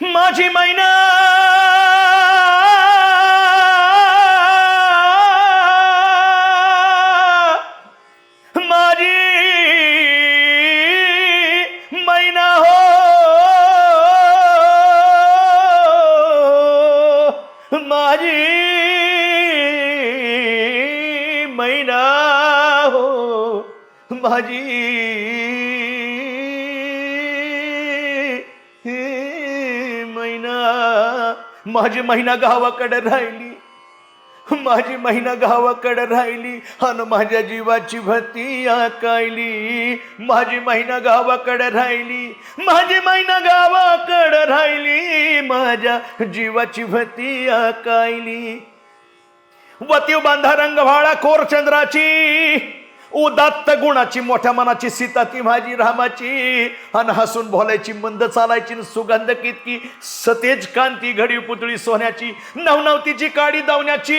माझी मैना माझी मैना हो, माझी मैना हो, माझी मैना, माझी मैना गावाकडे राहिली, माझी मैना गावाकडे राहिली अन माझ्या जीवाची भती आकायली, माझी मैना गावाकडे राहिली, माझी मैना गावाकडे राहिली, माझ्या जीवाची भती आकायली. वतीव बांधा रंग व्हाळा कोर चंद्राची, उदात्त गुणाची मोठ्या मनाची सीता ती माझी रामाची, अन हसून बोलायची मंद चालायची सुगंध कितकी सतेज कांती घडी पुतळी सोन्याची, नवनवतीची काडी दावण्याची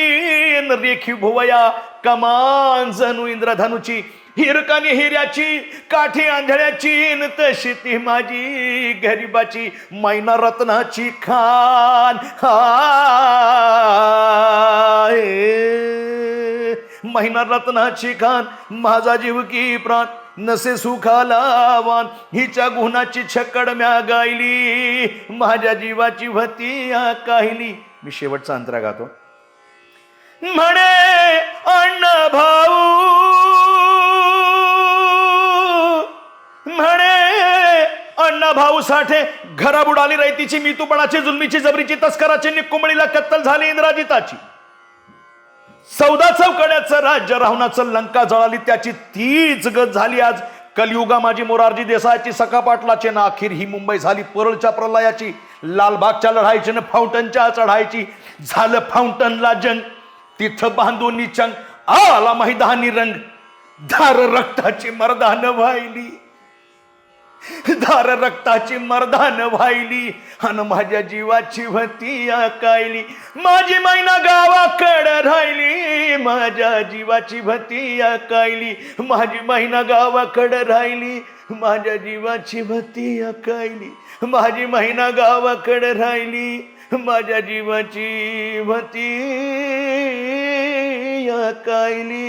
रेखी भुवया कमान जणू इंद्रधनुची, हिरकानी हिऱ्याची काठी आंधळ्याची तशी ती माझी गरिबाची मैना रत्नाची खान. मैना रत्नाची खान माझा जीव की प्राण नसे सुखाला वान, हिच्या गुणाची छकड म्या गायली, माझ्या जीवाची भती काहिली. मी शेवटचा अंतरा गातो. म्हणे अण्णा भाऊ, म्हणे अण्णा भाऊ साठे घरा बुडाली रयतीची, मितूपणाची जुलमीची जबरीची तस्कराची निकुंबळीला कत्तल झाली इंद्राजिताची, चौदा चौकड्याचं राज्य रावणाचं लंका जळाली त्याची तीच गत झाली आज कलियुगा माझी मोरारजी देसाईची, सखा पाटलाची ना अखेर ही मुंबई झाली परळच्या प्रलयाची, लालबागच्या लढाईची ना फाउंटनच्या चढायची, झालं फाउंटनला जंग तिथं बांधून चंग, आला मैदानी रंग, धार रक्ताची मर्दान व्हायली, धार रक्ताची मर्दान व्हायली अन माझ्या जीवाची भती आकायली, माझी मैना गावाकडे राहिली, माझ्या जीवाची भती आकायली, माझी मैना गावाकडे राहिली, माझ्या जीवाची भती आकायली, माझी मैना गावाकडे राहिली, माझ्या जीवाची भती आकायली.